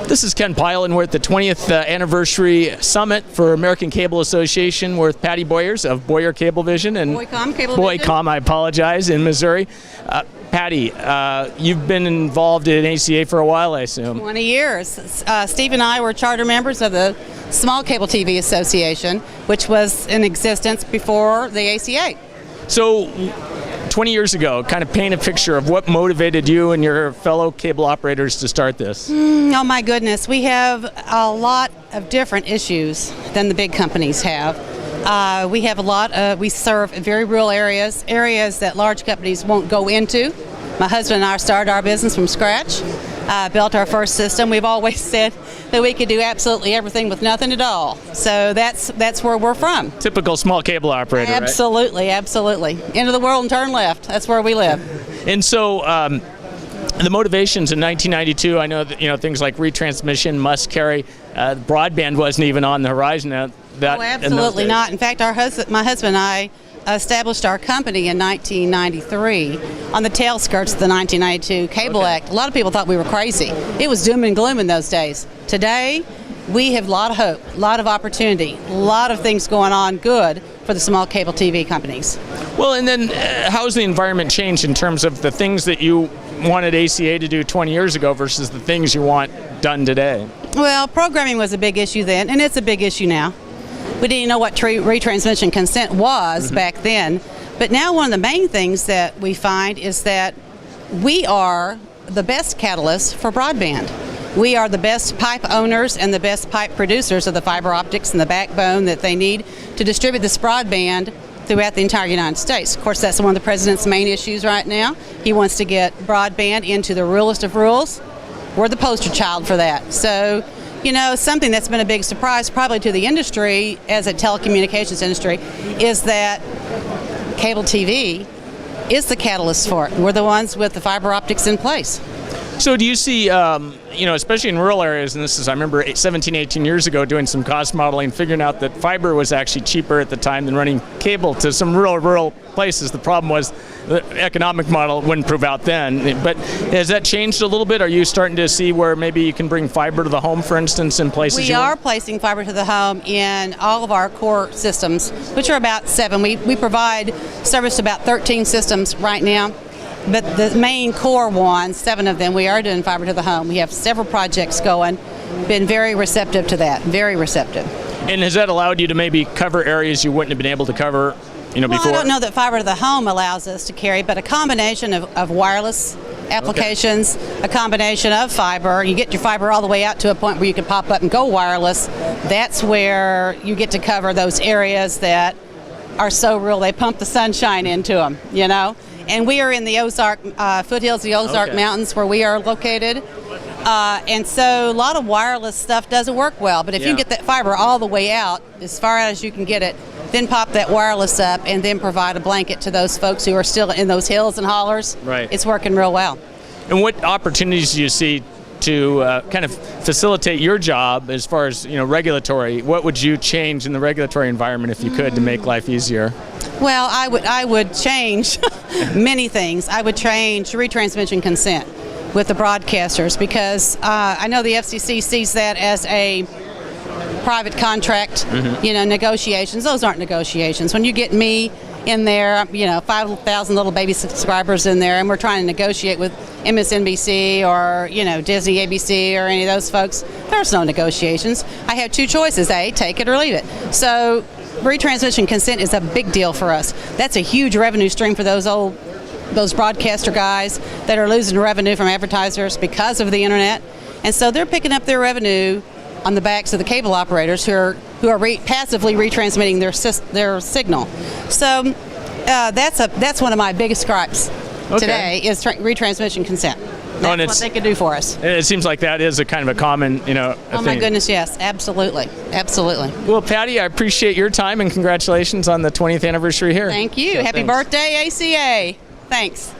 This is Ken Pyle, and we're at the 20th Anniversary Summit for American Cable Association. We're with Patty Boyers of Boyer Cablevision and Boycom Cablevision. Boycom, I apologize, in Missouri. Patty, you've been involved in ACA for a while, I assume. 20 years. Steve and I were charter members of the Small Cable TV Association, which was in existence before the ACA. So, 20 years ago, kind of paint a picture of what motivated you and your fellow cable operators to start this. Oh my goodness, we have a lot of different issues than the big companies have. We have we serve very rural areas that large companies won't go into. My husband and I started our business from scratch, built our first system. We've always said that we could do absolutely everything with nothing at all. So that's where we're from. Typical small cable operator, Absolutely, right? Absolutely. End of the world and turn left. That's where we live. And so, the motivations in 1992, I know that things like retransmission, must carry, broadband wasn't even on the horizon. Absolutely not. In fact, my husband and I established our company in 1993 on the tail skirts of the 1992 Cable Act. A lot of people thought we were crazy. It was doom and gloom in those days. Today, we have a lot of hope, a lot of opportunity, a lot of things going on good for the small cable TV companies. Well, and then how's the environment changed in terms of the things that you wanted ACA to do 20 years ago versus the things you want done today? Well, programming was a big issue then, and it's a big issue now. We didn't know what retransmission consent was back then, but now one of the main things that we find is that we are the best catalyst for broadband. We are the best pipe owners and the best pipe producers of the fiber optics and the backbone that they need to distribute this broadband throughout the entire United States. Of course, that's one of the president's main issues right now. He wants to get broadband into the ruralest of rurals. We're the poster child for that. So, something that's been a big surprise probably to the industry as a telecommunications industry is that cable TV is the catalyst for it. We're the ones with the fiber optics in place. So do you see, especially in rural areas, and I remember 17, 18 years ago doing some cost modeling, figuring out that fiber was actually cheaper at the time than running cable to some rural places. The problem was the economic model wouldn't prove out then. But has that changed a little bit? Are you starting to see where maybe you can bring fiber to the home, for instance, in places? We are placing fiber to the home in all of our core systems, which are about 7. We provide service to about 13 systems right now. But the main core ones, 7 of them, we are doing fiber to the home. We have several projects going. Been very receptive to that, very receptive. And has that allowed you to maybe cover areas you wouldn't have been able to cover, before? I don't know that fiber to the home allows us to carry, but a combination of wireless applications, a combination of fiber. You get your fiber all the way out to a point where you can pop up and go wireless. That's where you get to cover those areas that are so rural. They pump the sunshine into them, And we are in the Ozark foothills, the Ozark Mountains, where we are located. And so a lot of wireless stuff doesn't work well. But if you can get that fiber all the way out, as far as you can get it, then pop that wireless up and then provide a blanket to those folks who are still in those hills and hollers. Right. It's working real well. And what opportunities do you see to kind of facilitate your job as far as regulatory? What would you change in the regulatory environment if you could to make life easier? Well, I would change many things. I would change retransmission consent with the broadcasters because I know the FCC sees that as a private contract, negotiations. Those aren't negotiations. When you get me in there, 5,000 little baby subscribers in there, and we're trying to negotiate with MSNBC or, Disney, ABC, or any of those folks, there's no negotiations. I have 2 choices, A, take it or leave it. So retransmission consent is a big deal for us. That's a huge revenue stream for those broadcaster guys that are losing revenue from advertisers because of the internet. And so they're picking up their revenue on the backs of the cable operators who are passively retransmitting their signal. So that's one of my biggest gripes today is retransmission consent. That's what they could do for us. It seems like that is a kind of a common, Oh my goodness, yes, absolutely, absolutely. Well, Patty, I appreciate your time and congratulations on the 20th anniversary here. Thank you. Happy birthday, ACA. Thanks.